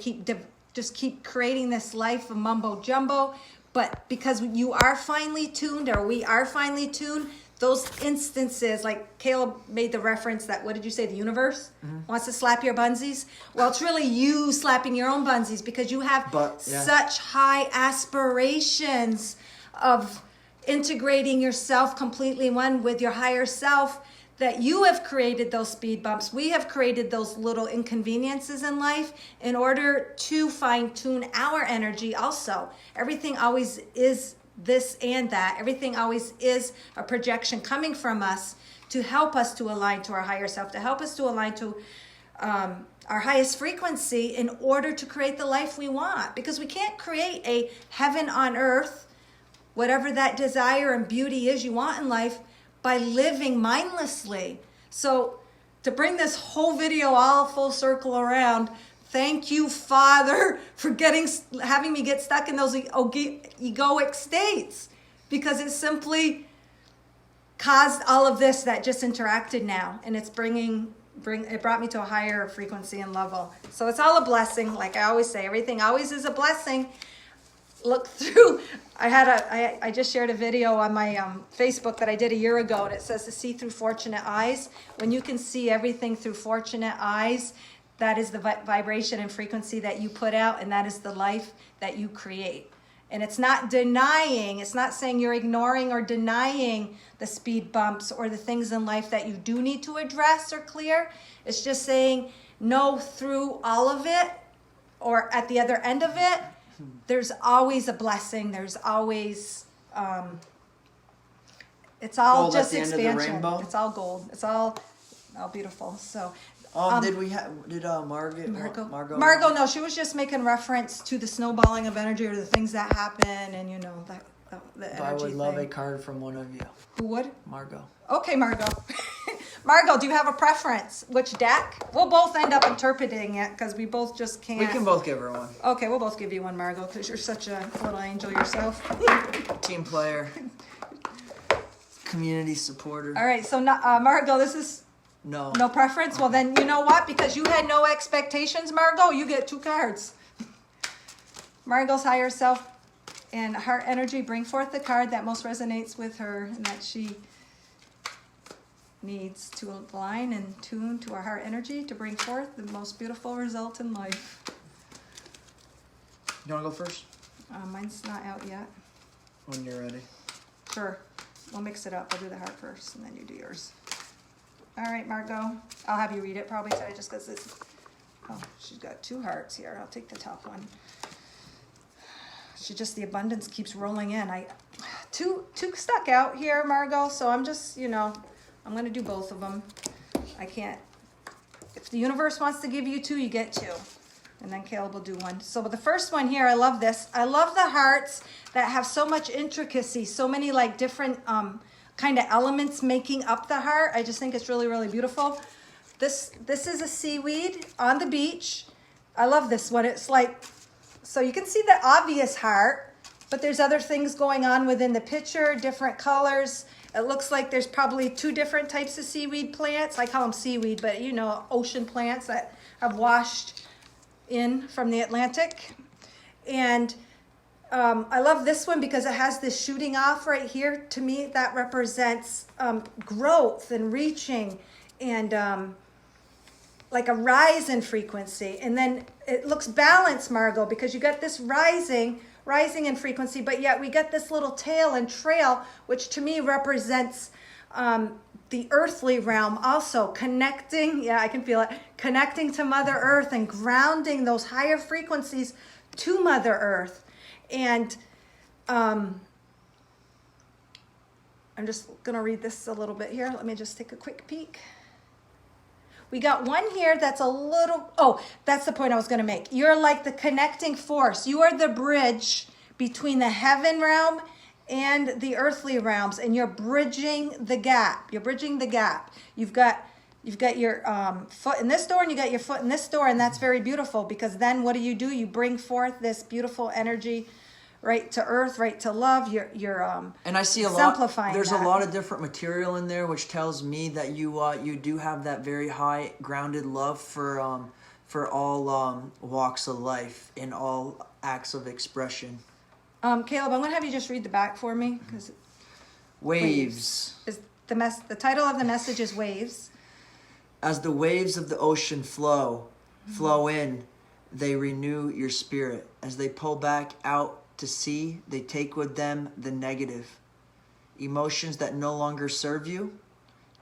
just keep creating this life of mumbo jumbo. But because you are finely tuned, or we are finely tuned, those instances, like Caleb made the reference that, what did you say, the universe wants to slap your bunsies? Well, it's really you slapping your own bunsies, because you have such high aspirations of integrating yourself completely one with your higher self, that you have created those speed bumps. We have created those little inconveniences in life in order to fine-tune our energy also. Everything always is this and that. Everything always is a projection coming from us to help us to align to our higher self, to help us to align to our highest frequency in order to create the life we want. Because we can't create a heaven on earth, whatever that desire and beauty is you want in life, by living mindlessly. So to bring this whole video all full circle around, thank you, Father, for having me get stuck in those egoic states, because it simply caused all of this that just interacted now, and it's it brought me to a higher frequency and level. So it's all a blessing. Like I always say, everything always is a blessing. Look through. I just shared a video on my Facebook that I did a year ago, and it says to see through fortunate eyes. When you can see everything through fortunate eyes, that is the vibration and frequency that you put out, and that is the life that you create. And it's not denying, it's not saying you're ignoring or denying the speed bumps or the things in life that you do need to address or clear. It's just saying no, through all of it, or at the other end of it, there's always a blessing. There's always, it's all gold just at the end of the expansion. rainbow? It's all gold. It's all beautiful. So, did Margot? No, she was just making reference to the snowballing of energy, or the things that happen, and the energy I would love thing. a card from one of you. Who would? Margot. Okay, Margot. Margot, do you have a preference? Which deck? We'll both end up interpreting it, because we both just can't. We can both give her one. Okay, we'll both give you one, Margot, because you're such a little angel yourself. Team player. Community supporter. All right, so Margot, this is no preference. Okay. Well, then you know what? Because you had no expectations, Margot, you get 2 cards. Margot's higher self and heart energy, bring forth the card that most resonates with her and that she needs to align and tune to our heart energy to bring forth the most beautiful result in life. You want to go first? Mine's not out yet. When you're ready. Sure. We'll mix it up. I'll do the heart first, and then you do yours. All right, Margot. I'll have you read it probably today, just because it's... Oh, she's got 2 hearts here. I'll take the top one. the abundance keeps rolling in. Two stuck out here, Margot. So I'm just, I'm going to do both of them. I can't. If the universe wants to give you 2, you get 2. And then Caleb will do 1. So the first one here, I love this. I love the hearts that have so much intricacy, so many like different kind of elements making up the heart. I just think it's really, really beautiful. This is a seaweed on the beach. I love this one. It's like, so you can see the obvious heart, but there's other things going on within the picture, different colors. It looks like there's probably 2 different types of seaweed plants. I call them seaweed, but ocean plants that have washed in from the Atlantic. And I love this one because it has this shooting off right here. To me, that represents growth and reaching and like a rise in frequency. And then it looks balanced, Margot, because you got this rising in frequency, but yet we get this little tail and trail, which to me represents the earthly realm also, connecting, I can feel it, connecting to Mother Earth and grounding those higher frequencies to Mother Earth. And I'm just going to read this a little bit here. Let me just take a quick peek. We got one here that's a little, that's the point I was going to make. You're like the connecting force. You are the bridge between the heaven realm and the earthly realms, and you're bridging the gap. You're bridging the gap. You've got your foot in this door, and you got your foot in this door, and that's very beautiful, because then what do? You bring forth this beautiful energy right to earth, right to love. You're and I see simplifying. There's a lot of different material in there, which tells me that you do have that very high grounded love for all walks of life in all acts of expression. Caleb, I'm going to have you just read the back for me, because waves is the title of the message is Waves. As the waves of the ocean flow in, they renew your spirit. As they pull back out to sea, they take with them the negative emotions that no longer serve you,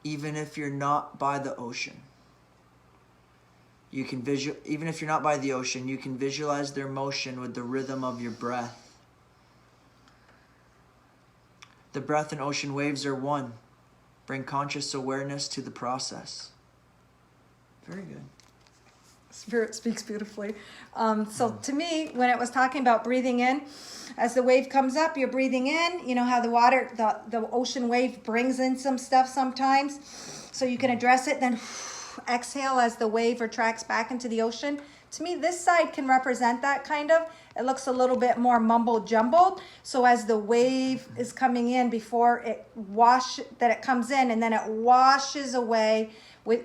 even if you're not by the ocean. Even if you're not by the ocean, you can visualize their motion with the rhythm of your breath. The breath and ocean waves are one. Bring conscious awareness to the process. Very good. Spirit speaks beautifully. So to me, when it was talking about breathing in, as the wave comes up, you're breathing in. You know how the water, the ocean wave brings in some stuff sometimes. So you can address it, then exhale as the wave retracts back into the ocean. To me, this side can represent that kind of. It looks a little bit more mumble jumbled. So as the wave is coming in, before it comes in, and then it washes away.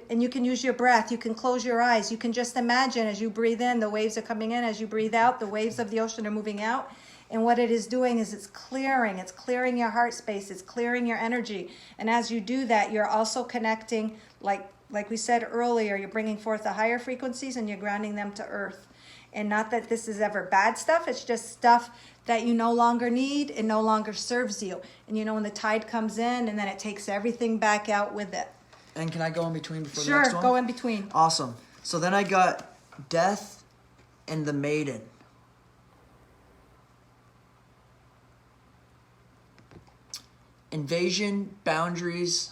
And you can use your breath. You can close your eyes. You can just imagine as you breathe in, the waves are coming in. As you breathe out, the waves of the ocean are moving out. And what it is doing is it's clearing your heart space. It's clearing your energy. And as you do that, you're also connecting, like we said earlier, you're bringing forth the higher frequencies and you're grounding them to earth. And not that this is ever bad stuff. It's just stuff that you no longer need and no longer serves you. And when the tide comes in, and then it takes everything back out with it. And can I go in between before the Sure, next one? go in between. Awesome. So then I got Death and the Maiden. Invasion, boundaries,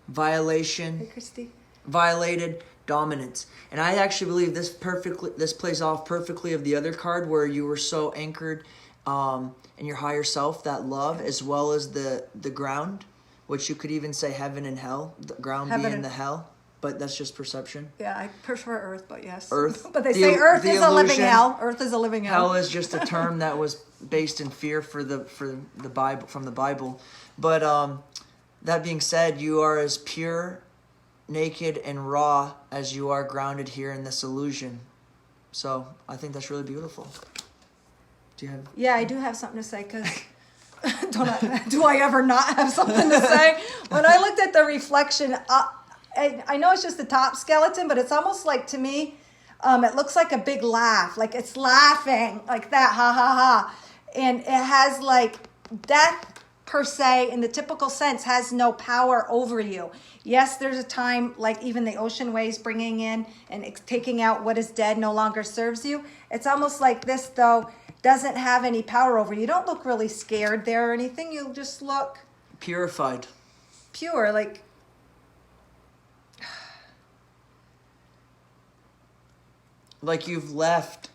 violation, Hey, Christy. violated, dominance. And I actually believe this plays off perfectly of the other card, where you were so anchored in your higher self, that love, as well as the ground, which you could even say heaven and hell, the ground being the hell, but that's just perception. Yeah, I prefer earth, but yes. Earth. But they say earth is a living hell. Earth is a living hell. Hell is just a term that was based in fear for the Bible, from the Bible. But that being said, you are as pure, naked, and raw as you are grounded here in this illusion. So I think that's really beautiful. Do you have? Yeah, I do have something to say, because do I ever not have something to say? When I looked at the reflection, I know it's just the top skeleton, but it's almost like, to me, it looks like a big laugh. Like it's laughing like that, ha, ha, ha. And it has like death per se, in the typical sense, has no power over you. Yes, there's a time, like even the ocean waves bringing in and taking out what is dead no longer serves you. It's almost like this, though. doesn't have any power over you. You don't look really scared there or anything. You just look Purified. pure, like you've left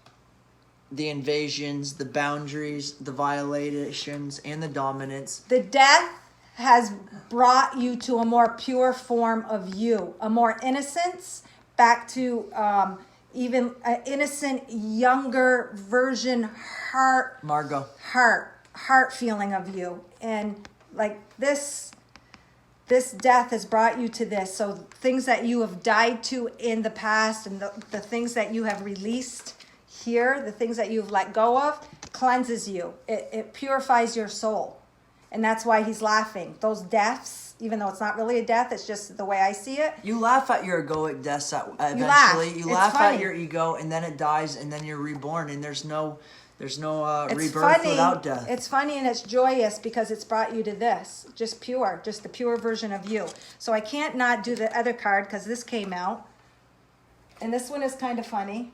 the invasions, the boundaries, the violations, and the dominance. the death has brought you to a more pure form of you, a more innocence, back to even an innocent, younger version, Margot. heart feeling of you. And like this death has brought you to this. So things that you have died to in the past, and the things that you have released here, the things that you've let go of, cleanses you. It purifies your soul. And that's why he's laughing. Those deaths, even though it's not really a death, it's just the way I see it. You laugh at your egoic deaths eventually. You It's laugh funny. at your ego, and then it dies, and then you're reborn, and there's no It's rebirth funny. without death. It's funny and it's joyous because it's brought you to this. Just pure. Just the pure version of you. So I can't not do the other card because this came out. And this one is kind of funny.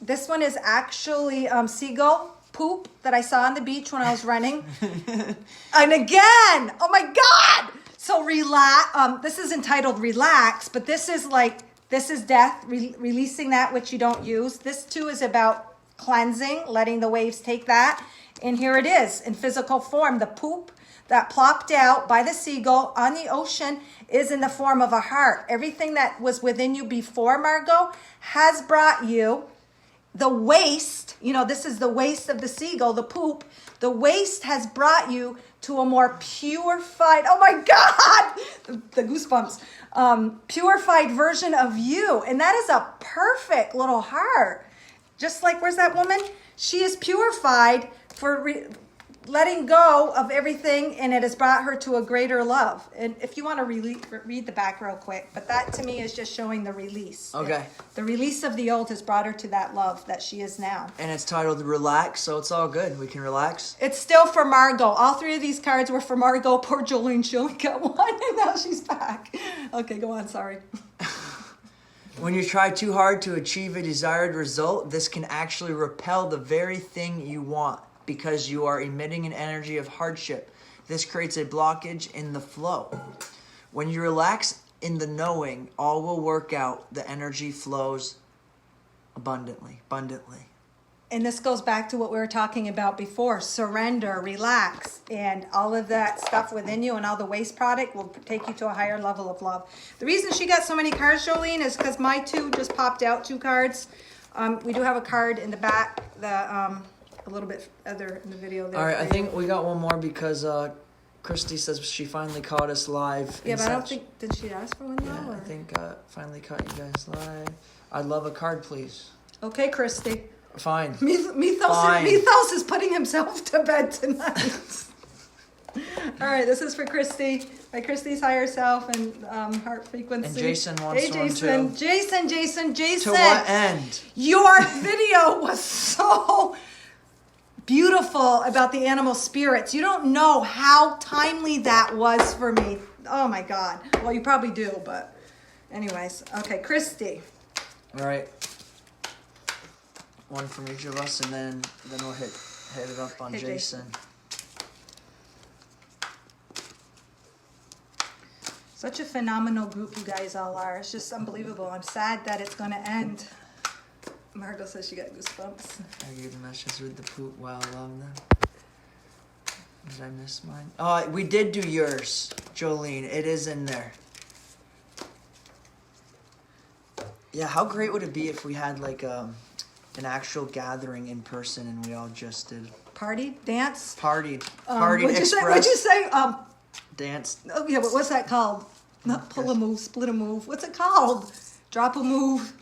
This one is actually seagull poop that I saw on the beach when I was running. And again, oh my God. So relax. This is entitled Relax, but this is death, releasing that which you don't use. This too is about cleansing, letting the waves take that. And here it is in physical form. The poop that plopped out by the seagull on the ocean is in the form of a heart. Everything that was within you before, Margot, has brought you. The waste, this is the waste of the seagull, the poop. The waste has brought you to a more purified, oh my God, the goosebumps, purified version of you. And that is a perfect little heart. Just like, where's that woman? She is purified for letting go of everything, and it has brought her to a greater love. And if you want to read the back real quick, but that to me is just showing the release. Okay. The release of the old has brought her to that love that she is now. And it's titled Relax, so it's all good. We can relax. It's still for Margot. All three of these cards were for Margot. Poor Jolene, she only got one, and now she's back. Okay, go on, sorry. When you try too hard to achieve a desired result, this can actually repel the very thing you want, because you are emitting an energy of hardship. This creates a blockage in the flow. When you relax in the knowing, all will work out. The energy flows abundantly. And this goes back to what we were talking about before. Surrender, relax, and all of that stuff within you and all the waste product will take you to a higher level of love. The reason she got so many cards, Jolene, is because my two just popped out, 2 cards. We do have a card in the back that a little bit other in the video there. All right, I think we got one more because Christy says she finally caught us live. Yeah, but I don't think, did she ask for one though? Yeah, I think finally caught you guys live. I'd love a card, please. Okay, Christy. Fine. Mythos is putting himself to bed tonight. All right, this is for Christy, by Christy's higher self and heart frequency. And Jason wants one Jason. too. Jason. To what end? Your video was so beautiful about the animal spirits. You don't know how timely that was for me. Oh my God. Well, you probably do, but anyways. Okay, Christy. All right. One from each of us, and then we'll hit it up on Jason. Such a phenomenal group you guys all are. It's just unbelievable. I'm sad that it's going to end. Margot says she got goosebumps. I gave the messages with the poop. Wow, I love them. Did I miss mine? We did do yours, Jolene. It is in there. Yeah, how great would it be if we had like an actual gathering in person and we all just did Party? Dance? partied What'd express you say? dance. Oh yeah, but what's that called? Not pull a move, split a move. What's it called? Drop a move.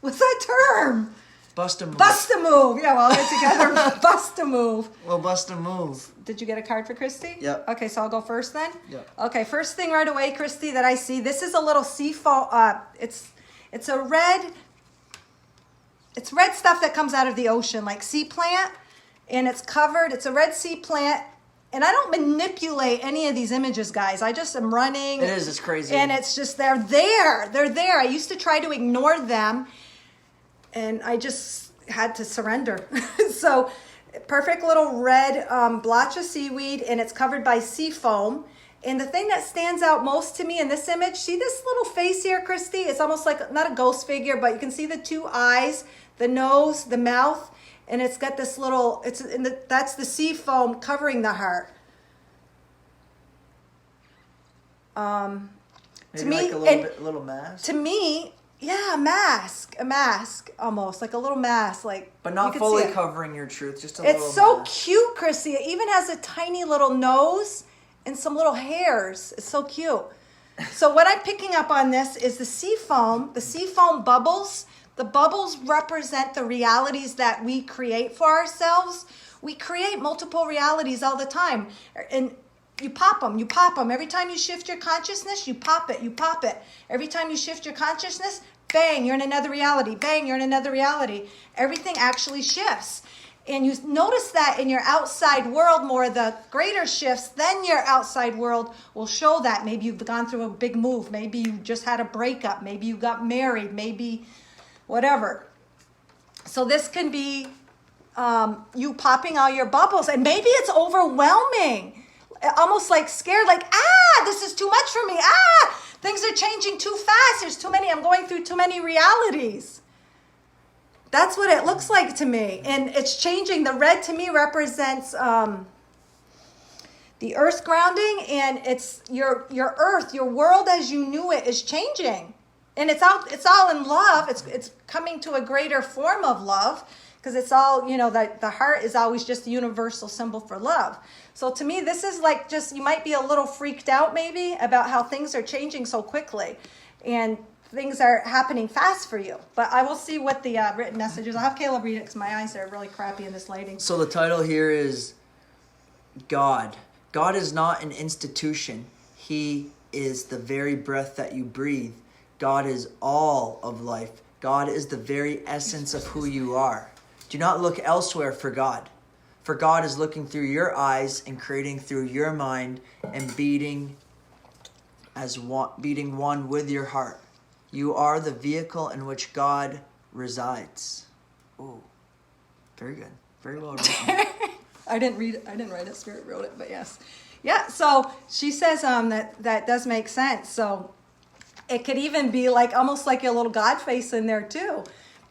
What's that term? Bust a move. Bust a move. Yeah, well, I'll get together. Bust a move. Well, bust a move. Did you get a card for Christy? Yep. Okay, so I'll go first then? Yep. Okay, first thing right away, Christy, that I see. This is a little sea fall. It's a red. It's red stuff that comes out of the ocean, like sea plant, and it's covered. It's a red sea plant, and I don't manipulate any of these images, guys. I just am running. It is. It's crazy. And it's just they're there. They're there. I used to try to ignore them, and had to surrender. So perfect little red blotch of seaweed, and it's covered by sea foam. And the thing that stands out most to me in this image, see this little face here, Christy? It's almost like, not a ghost figure, but you can see the two eyes, the nose, the mouth, and it's got this little, that's the sea foam covering the heart. Maybe To me, like a little mask. To me, yeah, a mask, almost like a little mask, like. But you not could fully see it. covering your truth, just a little It's so mask. cute, Chrissy. It even has a tiny little nose and some little hairs. It's so cute. So what I'm picking up on this is the sea foam bubbles. The bubbles represent the realities that we create for ourselves. We create multiple realities all the time. And you pop them. Every time you shift your consciousness, you pop it. Every time you shift your consciousness, bang, you're in another reality. Bang, you're in another reality. Everything actually shifts. And you notice that in your outside world more, the greater shifts, then your outside world will show that. Maybe you've gone through a big move. Maybe you just had a breakup. Maybe you got married. Maybe whatever. So this can be you popping all your bubbles. And maybe it's overwhelming. Almost like scared, like, this is too much for me. Things are changing too fast. There's too many. I'm going through too many realities. That's what it looks like to me. And it's changing. The red to me represents the earth grounding, and it's your earth, your world as you knew it is changing. And it's all in love. It's coming to a greater form of love, because it's all, the heart is always just a universal symbol for love. So to me, this is like just, you might be a little freaked out maybe about how things are changing so quickly. And things are happening fast for you. But I will see what the written message is. I'll have Caleb read it because my eyes are really crappy in this lighting. So the title here is God. God is not an institution. He is the very breath that you breathe. God is all of life. God is the very essence of who you are. Do not look elsewhere for God. For God is looking through your eyes and creating through your mind and beating one with your heart. You are the vehicle in which God resides. Ooh, very good. Very well written. I didn't write it. Spirit wrote it, but yes. Yeah, so she says that does make sense. So it could even be like almost like a little God face in there too.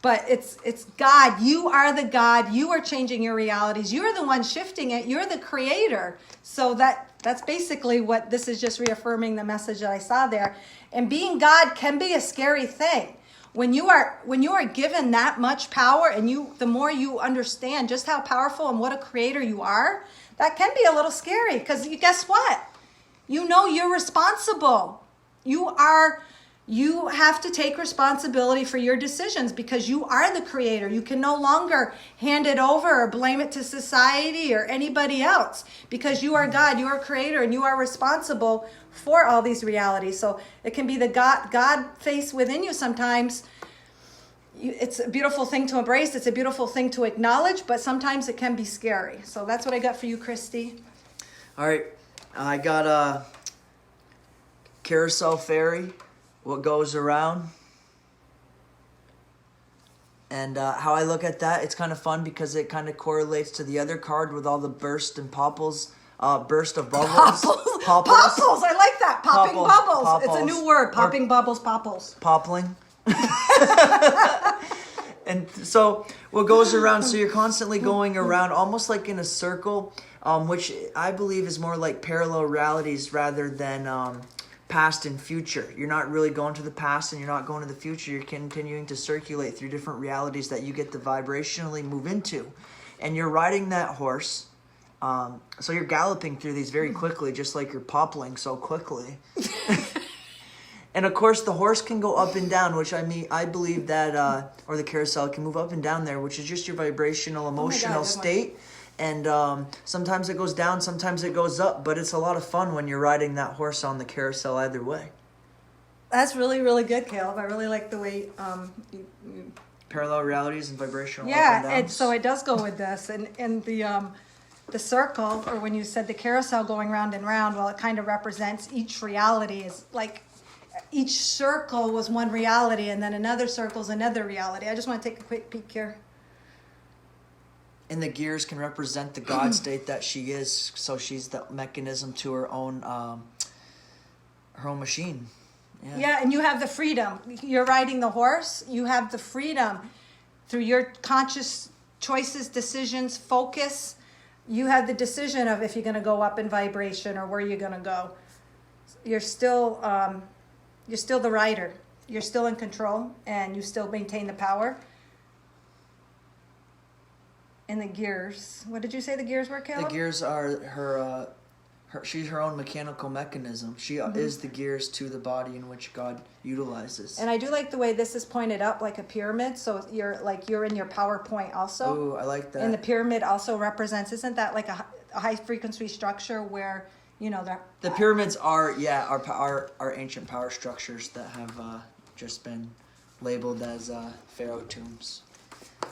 But it's God. You are the God. You are changing your realities. You're the one shifting it. You're the creator. So that's basically what this is, just reaffirming the message that I saw there. And being God can be a scary thing. When you are given that much power, and the more you understand just how powerful and what a creator you are, that can be a little scary, because guess what? You're responsible. You have to take responsibility for your decisions, because you are the creator. You can no longer hand it over or blame it to society or anybody else, because you are God, you are creator, and you are responsible for all these realities. So it can be the God face within you sometimes. It's a beautiful thing to embrace. It's a beautiful thing to acknowledge, but sometimes it can be scary. So that's what I got for you, Christy. All right, I got a carousel fairy. What goes around, and how I look at that, it's kind of fun because it kind of correlates to the other card with all the burst of bubbles. Popples. Popples. I like that. Popping bubbles. Popples. It's a new word. Popping bubbles. Popples. Poppling. And so what goes around, so you're constantly going around almost like in a circle, which I believe is more like parallel realities rather than past and future. You're not really going to the past and you're not going to the future. You're continuing to circulate through different realities that you get to vibrationally move into. And you're riding that horse. So you're galloping through these very quickly, just like you're poppling so quickly. And of course, the horse can go up and down, which I believe that, or the carousel can move up and down there, which is just your vibrational, emotional state. And sometimes it goes down, sometimes it goes up, but it's a lot of fun when you're riding that horse on the carousel either way. That's really, really good, Caleb. I really like the way you Parallel realities and vibrational up yeah, and and downs. so it does go with this. And the circle, or when you said the carousel going round and round, well, it kind of represents each reality is like each circle was one reality, and then another circle is another reality. I just want to take a quick peek here. And the gears can represent the God state that she is. So she's the mechanism to her own machine. Yeah, and you have the freedom. You're riding the horse. You have the freedom through your conscious choices, decisions, focus. You have the decision of if you're going to go up in vibration or where you're going to go. You're still the rider. You're still in control, and you still maintain the power. And the gears. What did you say the gears were, Caleb? The gears are her she's her own mechanical mechanism. She is the gears to the body in which God utilizes. And I do like the way this is pointed up like a pyramid. So you're in your PowerPoint also. Ooh, I like that. And the pyramid also represents, isn't that like a high frequency structure where, you know, the pyramids are ancient power structures that have just been labeled as pharaoh tombs.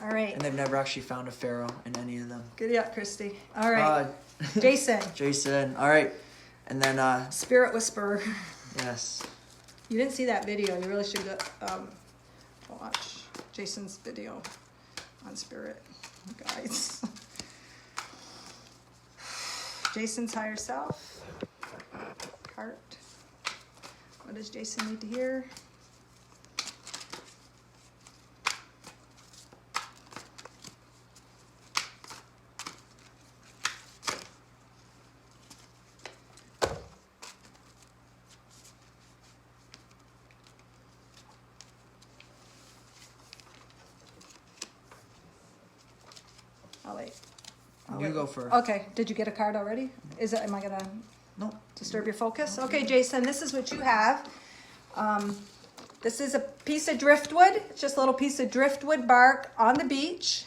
All right. And they've never actually found a pharaoh in any of them. Giddy up, Christy. All right. Jason. Jason. All right. And then... Spirit Whisperer. Yes. You didn't see that video. You really should go watch Jason's video on Spirit, guys. Jason's higher self. Heart. What does Jason need to hear? You go first. Okay. Did you get a card already? Am I going to disturb your focus? Okay, Jason, this is what you have. This is a piece of driftwood. It's just a little piece of driftwood bark on the beach.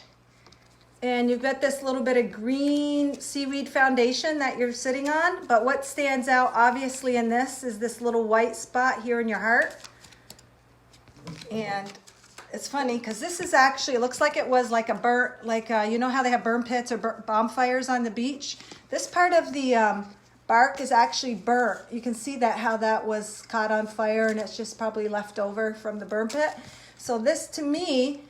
And you've got this little bit of green seaweed foundation that you're sitting on. But what stands out obviously in this is this little white spot here in your heart. And it's funny because this is actually, it looks like it was like a burnt, you know how they have burn pits or bonfires on the beach? This part of the bark is actually burnt. You can see that how that was caught on fire, and it's just probably left over from the burn pit. So this to me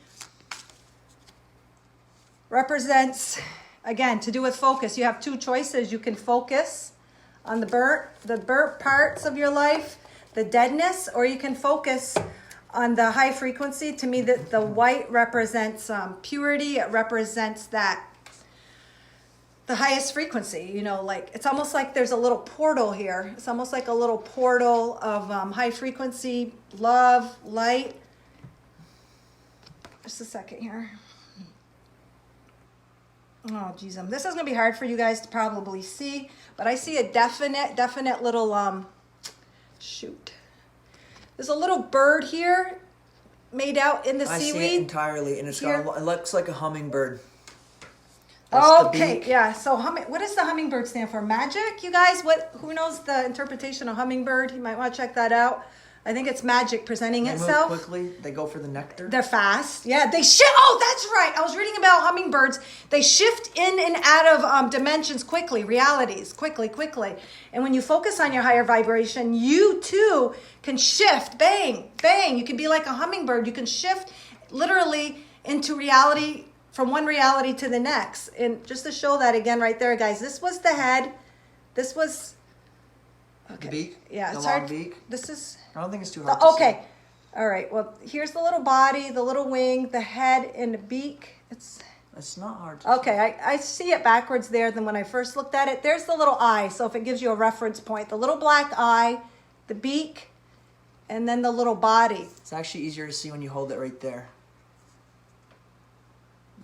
represents, again, to do with focus. You have two choices. You can focus on the burnt parts of your life, the deadness, or you can focus on the high frequency. To me, the white represents purity. It represents that the highest frequency, you know, like it's almost like there's a little portal here. It's almost like a little portal of high frequency, love, light. Just a second here. Oh, geez, this is going to be hard for you guys to probably see, but I see a definite little, shoot. There's a little bird here made out in the seaweed. I see it entirely, and it looks like a hummingbird. Okay, yeah. So what does the hummingbird stand for? Magic, you guys? Who knows the interpretation of hummingbird? You might want to check that out. I think it's magic presenting itself. They move quickly. They go for the nectar. They're fast. Yeah, they shift. Oh, that's right. I was reading about hummingbirds. They shift in and out of dimensions quickly, realities, quickly. And when you focus on your higher vibration, you too can shift. Bang, bang. You can be like a hummingbird. You can shift literally into reality, from one reality to the next. And just to show that again right there, guys, this was the head. This was... Okay. The beak? Yeah, the it's long hard. beak? This is... I don't think it's too hard to okay. All right. Well, here's the little body, the little wing, the head, and the beak. It's not hard to see. I see it backwards there than when I first looked at it. There's the little eye. So if it gives you a reference point, the little black eye, the beak, and then the little body. It's actually easier to see when you hold it right there.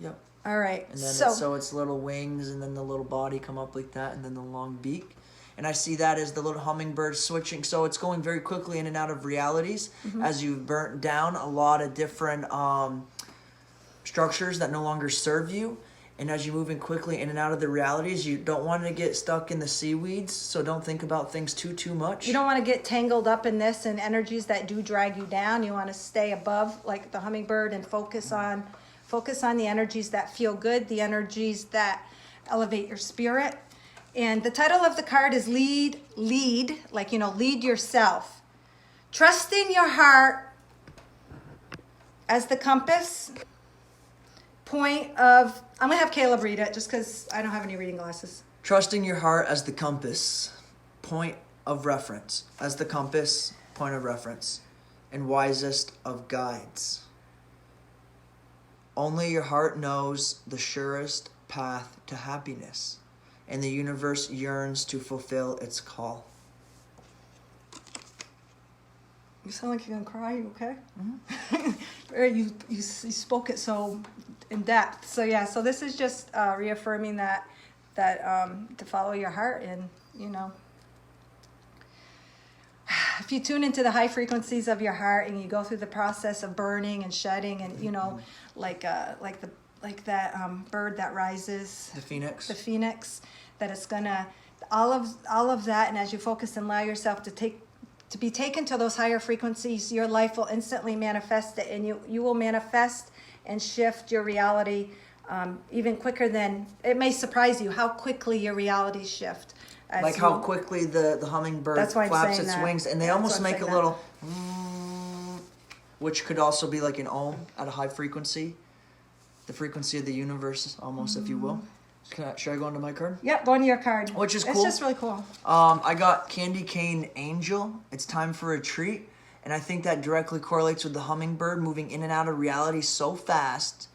Yep. All right. And then it's little wings, and then the little body come up like that, and then the long beak. And I see that as the little hummingbird switching. So it's going very quickly in and out of realities as you've burnt down a lot of different structures that no longer serve you. And as you're moving quickly in and out of the realities, you don't want to get stuck in the seaweeds. So don't think about things too much. You don't want to get tangled up in this and energies that do drag you down. You want to stay above like the hummingbird and focus on the energies that feel good, the energies that elevate your spirit. And the title of the card is lead, like, you know, lead yourself. Trusting your heart as the compass point of, I'm going to have Caleb read it just because I don't have any reading glasses. Trusting your heart as the compass, point of reference. As the compass, point of reference, and wisest of guides. Only your heart knows the surest path to happiness, and the universe yearns to fulfill its call. You sound like you're gonna cry. You okay? Mm-hmm. you spoke it so in depth. So yeah. So this is just reaffirming that to follow your heart, and if you tune into the high frequencies of your heart and you go through the process of burning and shedding, and like that bird that rises, the phoenix, that it's gonna all of that, and as you focus and allow yourself to be taken to those higher frequencies, your life will instantly manifest it, and you will manifest and shift your reality even quicker than, it may surprise you how quickly your realities shift. Like how quickly the hummingbird flaps its wings, and they almost make a little, which could also be like an ohm at a high frequency, the frequency of the universe, almost, if you will. Should I go into my card? Yep, go into your card. Which is cool. It's just really cool. I got Candy Cane Angel. It's time for a treat. And I think that directly correlates with the hummingbird moving in and out of reality so fast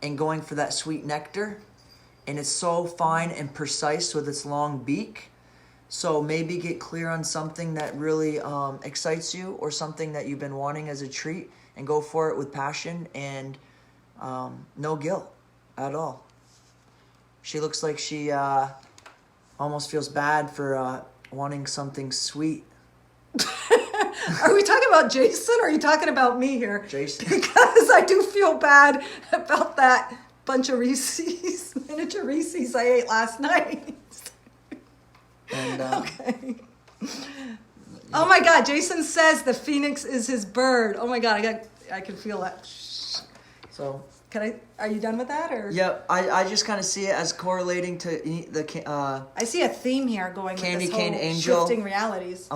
and going for that sweet nectar. And it's so fine and precise with its long beak. So maybe get clear on something that really excites you, or something that you've been wanting as a treat, and go for it with passion and no guilt at all. She looks like she almost feels bad for wanting something sweet. Are we talking about Jason, or are you talking about me here? Jason. Because I do feel bad about that bunch of Reese's, miniature Reese's I ate last night. And, okay. Oh my God, Jason says the phoenix is his bird. Oh my God, I can feel that. So... Are you done with that, or? Yep, I just kind of see it as correlating to the I see a theme here going Candy with this Cane whole Angel, shifting realities.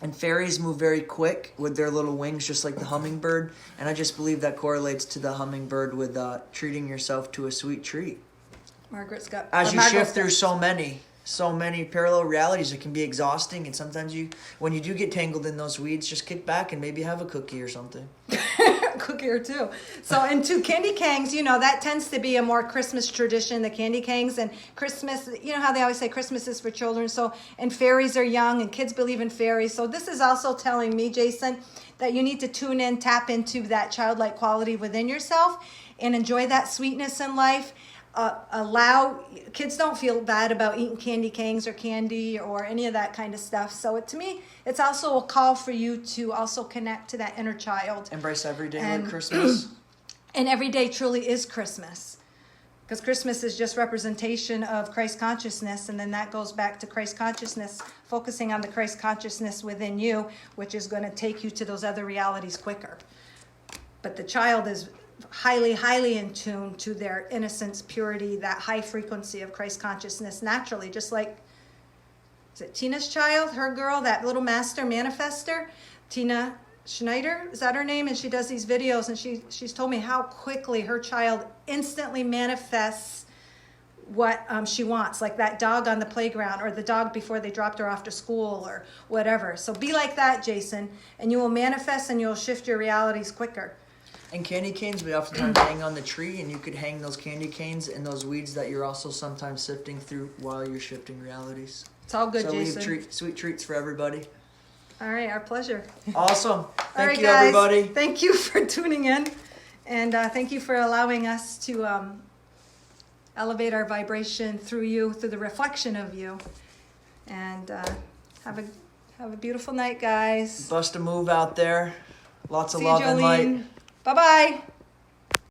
And fairies move very quick with their little wings, just like the hummingbird. And I just believe that correlates to the hummingbird with treating yourself to a sweet treat. Margaret's got. As you shift through so many parallel realities, it can be exhausting. And sometimes when you do get tangled in those weeds, just kick back and maybe have a cookie or something. Cookie or two. So, and to candy canes, that tends to be a more Christmas tradition, the candy canes. And Christmas, how they always say Christmas is for children. So, and fairies are young, and kids believe in fairies. So this is also telling me, Jason, that you need to tune in, tap into that childlike quality within yourself, and enjoy that sweetness in life. Allow kids don't feel bad about eating candy canes or candy or any of that kind of stuff. So to me, it's also a call for you to also connect to that inner child. Embrace every day like Christmas. And every day truly is Christmas, because Christmas is just representation of Christ consciousness, and then that goes back to Christ consciousness, focusing on the Christ consciousness within you, which is going to take you to those other realities quicker. But the child is highly, highly in tune to their innocence, purity, that high frequency of Christ consciousness naturally, just like, is it Tina's child, her girl, that little master manifester, Tina Schneider, is that her name? And she does these videos, and she's told me how quickly her child instantly manifests what she wants, like that dog on the playground, or the dog before they dropped her off to school, or whatever. So be like that, Jason, and you will manifest and you'll shift your realities quicker. And candy canes, we oftentimes hang on the tree, and you could hang those candy canes in those weeds that you're also sometimes sifting through while you're shifting realities. It's all good, so Jason. So we have sweet treats for everybody. All right, our pleasure. Awesome. Thank you, guys. everybody. Thank you for tuning in, and thank you for allowing us to elevate our vibration through you, through the reflection of you. And have a beautiful night, guys. Bust a move out there. Lots of See love you, and light. Bye-bye.